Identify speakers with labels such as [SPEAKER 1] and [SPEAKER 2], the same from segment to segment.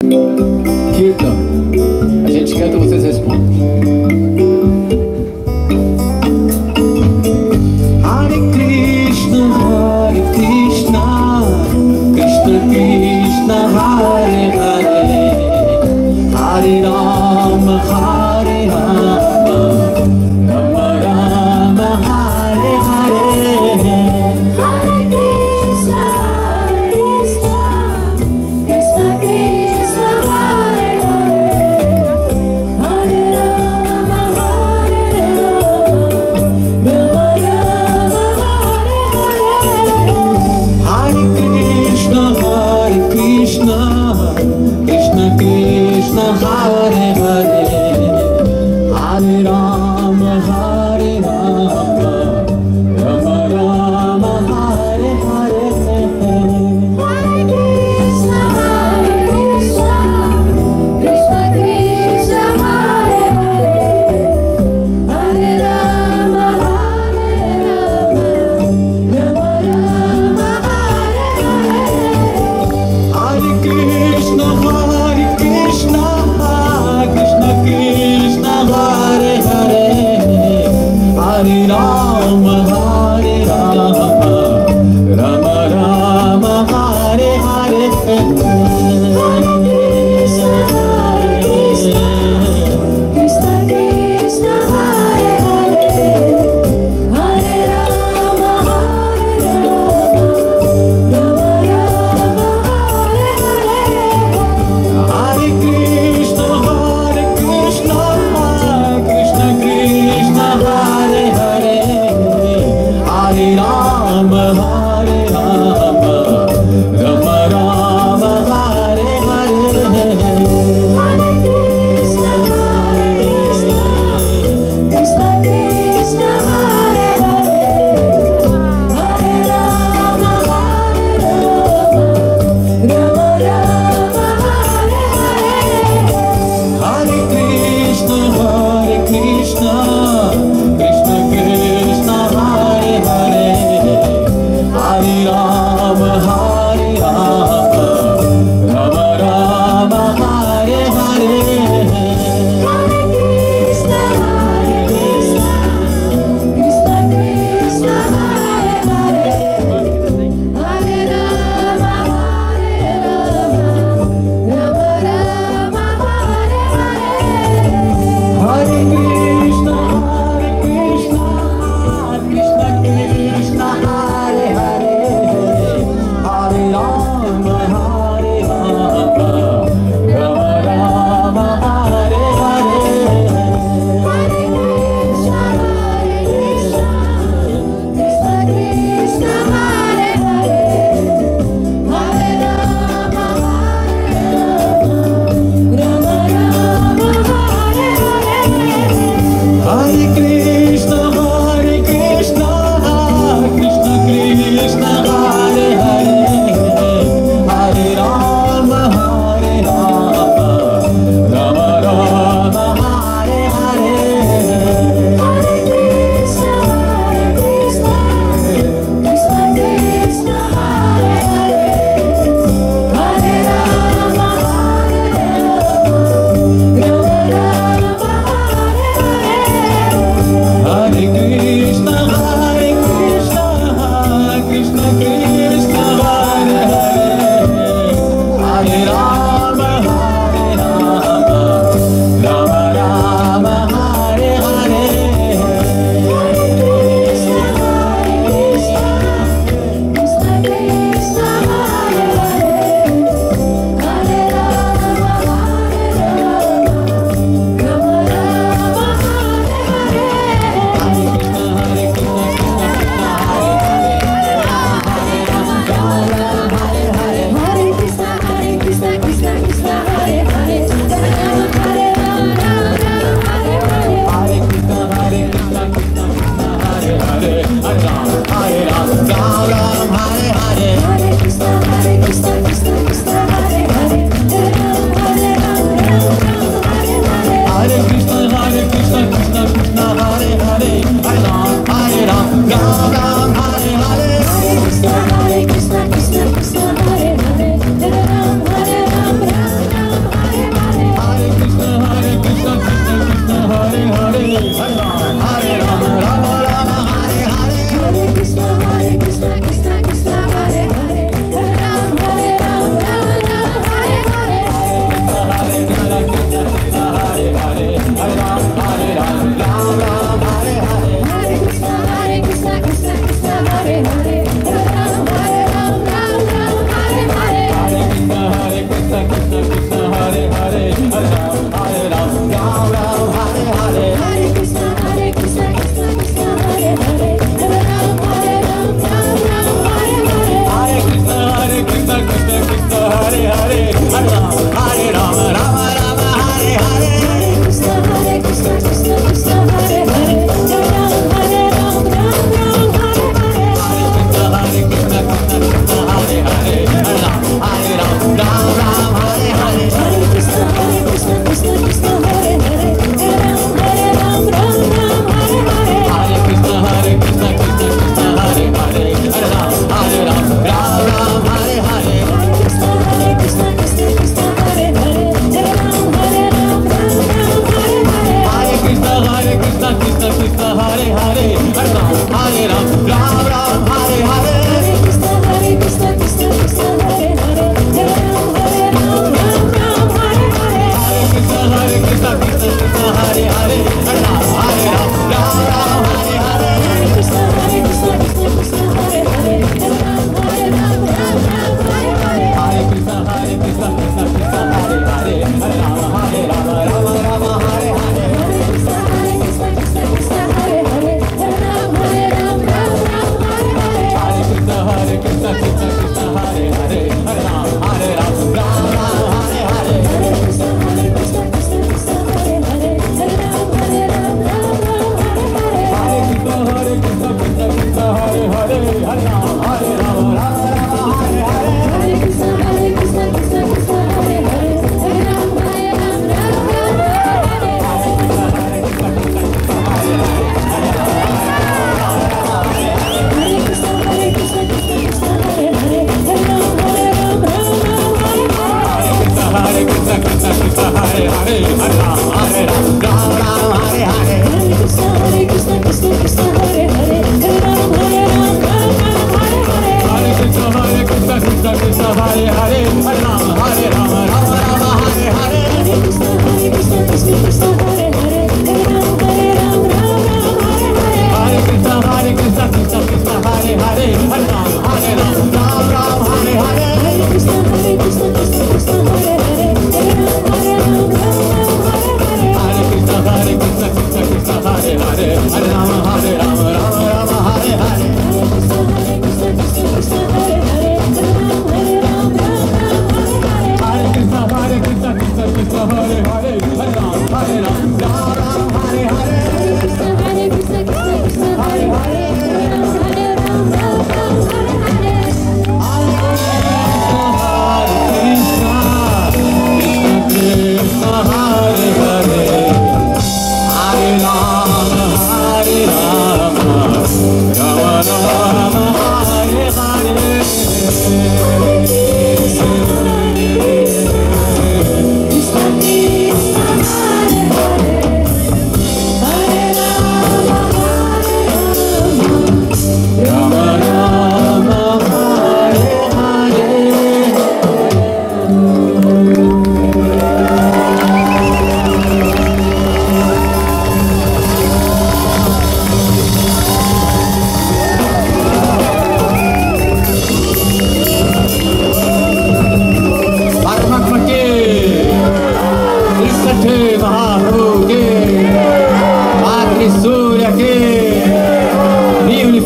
[SPEAKER 1] Kirtan. A gente canta, vocês respondem. Hare Krishna, Krishna Krishna, Hare Hare, Hare Rama, Hare Rama, Rama Rama, Hare Hare.
[SPEAKER 2] Hare Krishna, Krishna Krishna, Hare Hare, Hare Rama, Hare Rama, Rama Rama, Hare Hare.
[SPEAKER 1] Hare Krishna, Krishna Krishna, Hare Hare, Hare Rama, Hare Rama, Rama Rama, Hare Hare.
[SPEAKER 2] Hare Krishna, Krishna Krishna, Hare Hare, Hare Rama, Hare Rama, Rama Rama, Hare Hare.
[SPEAKER 1] Hare Krishna, Krishna Krishna, Hare Hare, Hare Rama, Hare Rama, Rama Rama, Hare Hare.
[SPEAKER 2] Krishna Krishna, Hare Hare, Hare Rama, Hare Rama, Rama Rama, Hare Hare.
[SPEAKER 1] Hare Krishna, Krishna Krishna, Hare Hare, Hare Rama, Hare Rama, Rama Rama, Hare Hare.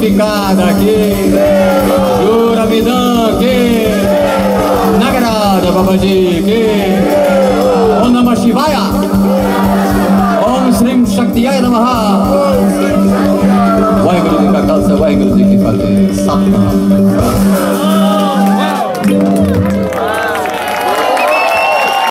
[SPEAKER 1] glorificada aqui. Jura Vidã aqui. Nagarada Babaji aqui. Om Namah Shivaya. Om Shrim Shaktiyaya Namaha. Waheguru Ji ka Khalsa, Waheguru Ji ki Fateh. Satnam.